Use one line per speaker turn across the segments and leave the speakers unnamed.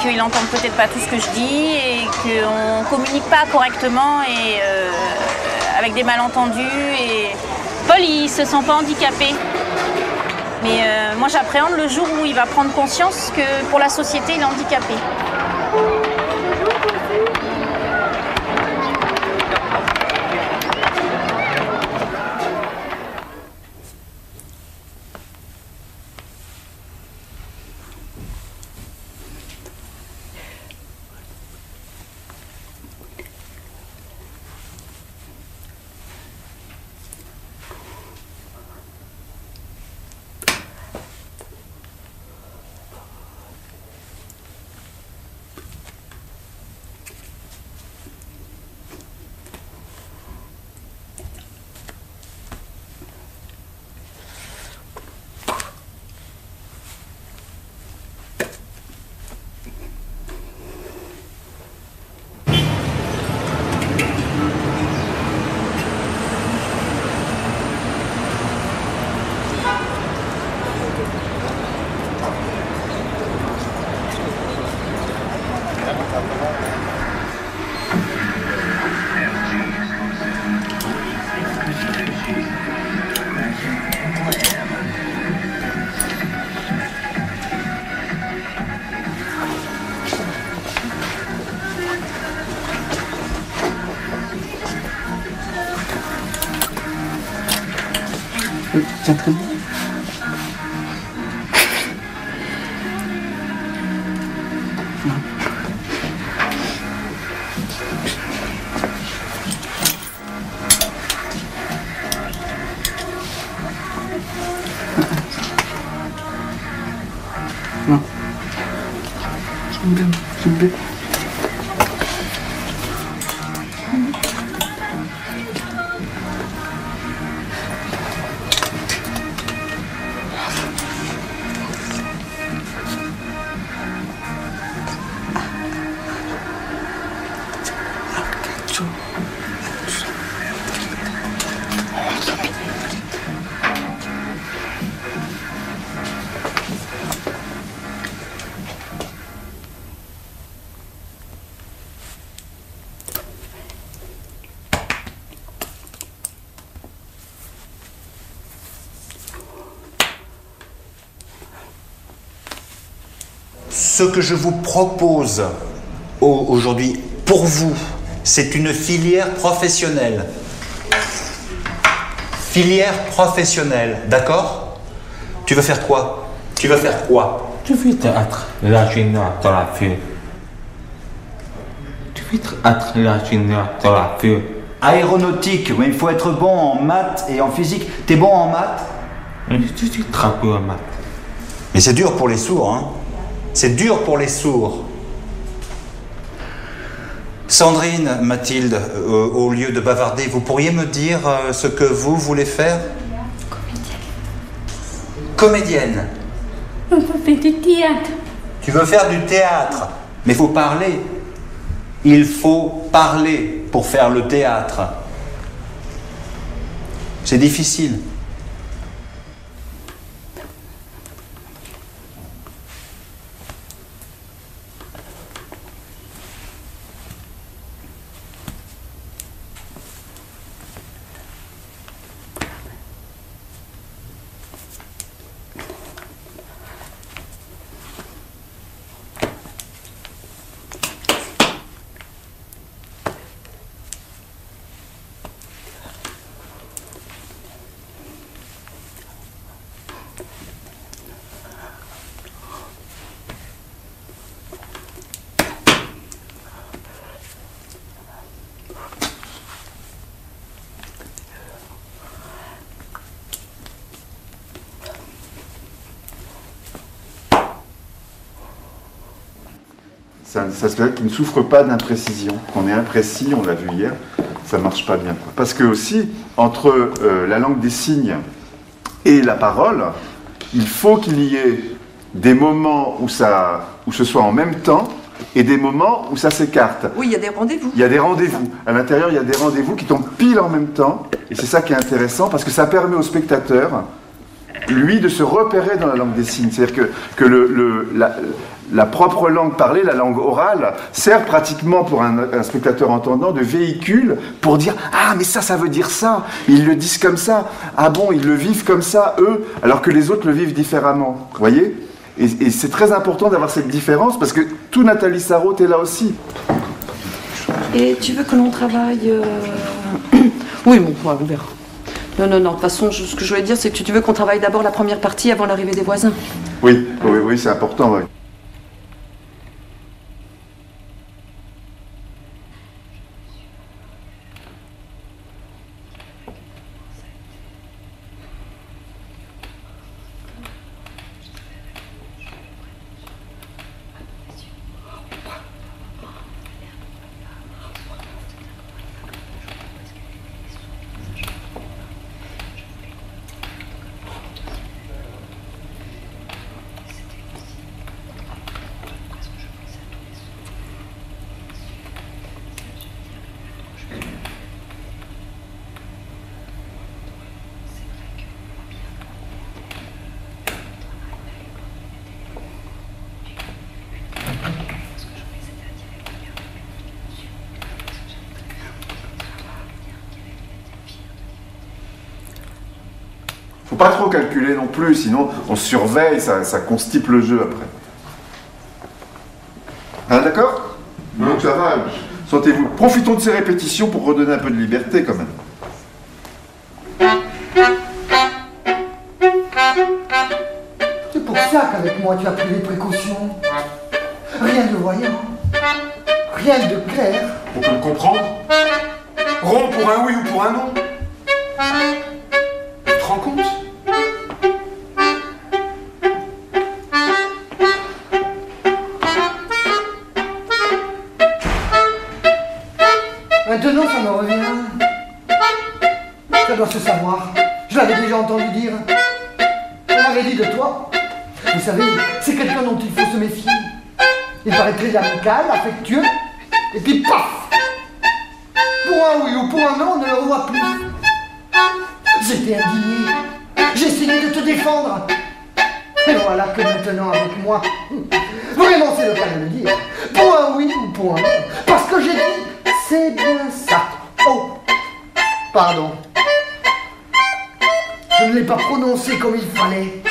qu'il n'entend peut-être pas tout ce que je dis et qu'on ne communique pas correctement et avec des malentendus. Et Paul, il ne se sent pas handicapé. Mais moi, j'appréhende le jour où il va prendre conscience que pour la société, il est handicapé.
Tiens, très bien. Non. J'aime bien.
Ce que je vous propose aujourd'hui, pour vous, c'est une filière professionnelle. Filière professionnelle, d'accord? Tu veux faire quoi? Tu veux faire quoi?
Je veux être l'ingénieur dans la vie. Je veux être l'ingénieur dans la vie.
Aéronautique, mais il faut être bon en maths et en physique. T'es bon en maths?
Je suis très peu en maths.
Mais c'est dur pour les sourds, hein? C'est dur pour les sourds. Sandrine, Mathilde, au lieu de bavarder, vous pourriez me dire ce que vous voulez faire? Comédienne.
On peut faire du théâtre.
Tu veux faire du théâtre, mais il faut parler. Il faut parler pour faire le théâtre. C'est difficile.
Ça se fait qu'il ne souffre pas d'imprécision. Qu'on est imprécis, on l'a vu hier, ça ne marche pas bien, quoi. Parce que aussi, entre la langue des signes et la parole, il faut qu'il y ait des moments où ce soit en même temps et des moments où ça s'écarte.
Oui, il y a des rendez-vous.
Il y a des rendez-vous. À l'intérieur, il y a des rendez-vous qui tombent pile en même temps. Et c'est ça qui est intéressant parce que ça permet au spectateur lui, de se repérer dans la langue des signes. C'est-à-dire que la propre langue parlée, la langue orale, sert pratiquement pour un spectateur entendant de véhicule pour dire « Ah, mais ça veut dire ça !» Ils le disent comme ça. « Ah bon, ils le vivent comme ça, eux, alors que les autres le vivent différemment. » Vous voyez ? Et c'est très important d'avoir cette différence parce que tout Nathalie Sarraute est là aussi.
Et tu veux que l'on travaille... Oui, bon, on verra. Non, de toute façon, ce que je voulais dire, c'est que tu veux qu'on travaille d'abord la première partie avant l'arrivée des voisins.
Oui, c'est important, oui. Faut pas trop calculer non plus, sinon on surveille, ça constipe le jeu après. Hein, d'accord? Donc ça va, sentez-vous. Profitons de ces répétitions pour redonner un peu de liberté quand même.
C'est pour ça qu'avec moi tu as pris des précautions. Rien de voyant, rien de clair.
On peut le comprendre. Rond pour un oui ou pour un non. Tu te rends compte?
Maintenant ça me revient. Ça doit se savoir. Je l'avais déjà entendu dire. On m'avait dit de toi. Vous savez, c'est quelqu'un dont il faut se méfier. Il paraît très amical, affectueux, et puis paf! Pour un oui ou pour un non, on ne le revoit plus. J'étais indigné. J'ai essayé de te défendre. Et voilà que maintenant, avec moi, vraiment c'est le cas de le dire, pour un oui ou pour un non, parce que j'ai dit, c'est bien ça. Oh, pardon. Je ne l'ai pas prononcé comme il fallait.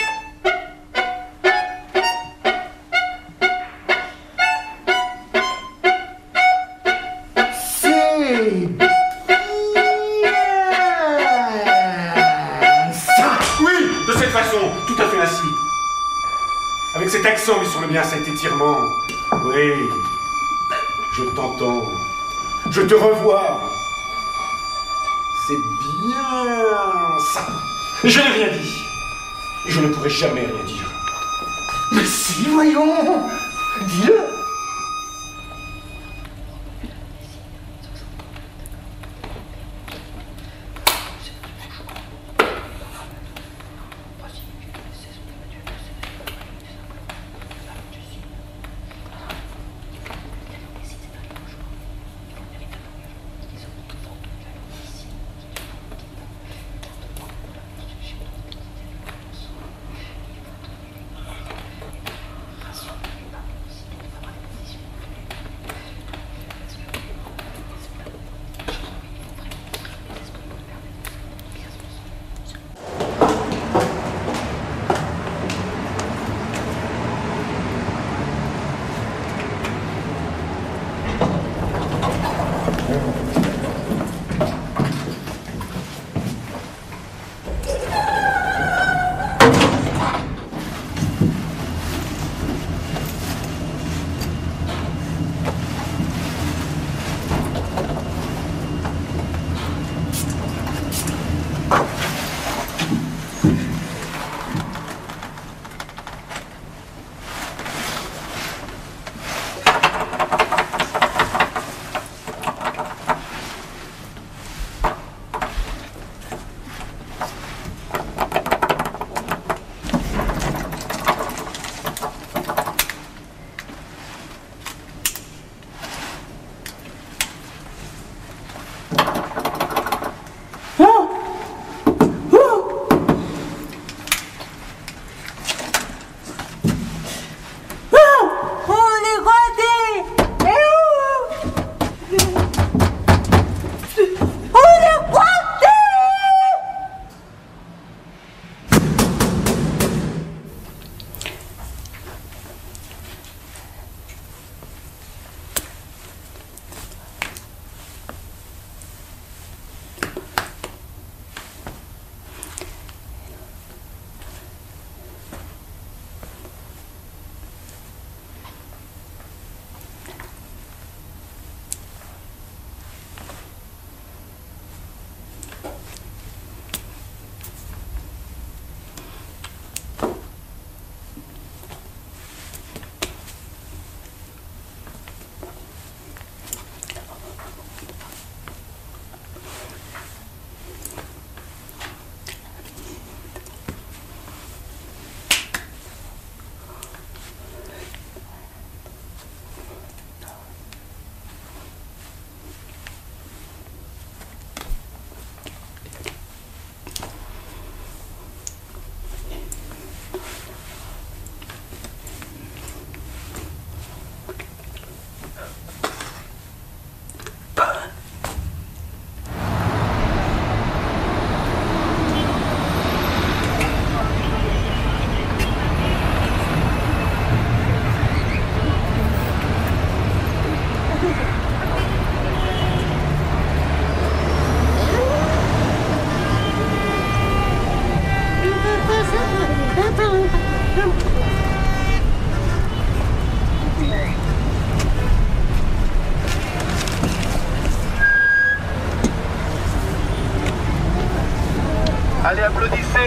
Avec cet accent mis sur le bien, cet étirement. Oui, je t'entends. Je te revois. C'est bien ça. Je n'ai rien dit. Et je ne pourrai jamais rien dire.
Mais si, voyons. Dis-le.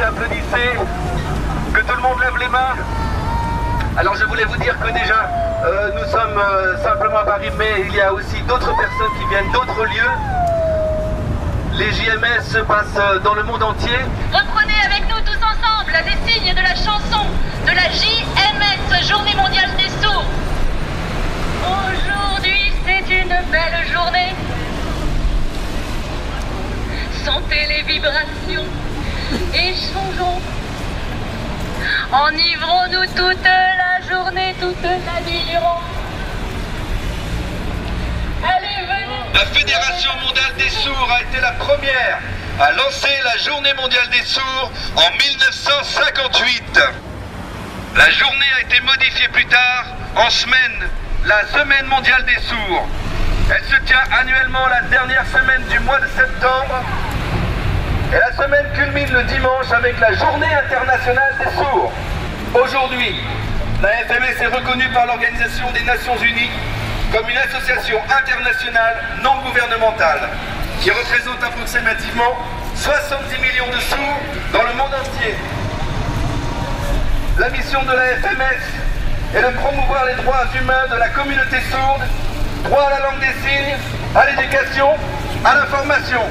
applaudissez, que tout le monde lève les mains. Alors je voulais vous dire que déjà, nous sommes simplement à Paris, mais il y a aussi d'autres personnes qui viennent d'autres lieux. Les JMS se passent dans le monde entier.
Reprenez avec nous tous ensemble les signes de la chanson de la JMS, Journée mondiale des sourds. Aujourd'hui, c'est une belle journée. Sentez les vibrations et changeons. Enivrons-nous toute la journée, toute la nuit durant. Allez, venez.
La Fédération mondiale des sourds a été la première à lancer la Journée mondiale des sourds en 1958. La journée a été modifiée plus tard en semaine, la Semaine mondiale des sourds. Elle se tient annuellement la dernière semaine du mois de septembre. Et la semaine culmine le dimanche avec la Journée internationale des sourds. Aujourd'hui, la FMS est reconnue par l'Organisation des Nations Unies comme une association internationale non gouvernementale qui représente approximativement 70 millions de sourds dans le monde entier. La mission de la FMS est de promouvoir les droits humains de la communauté sourde, droit à la langue des signes, à l'éducation, à l'information.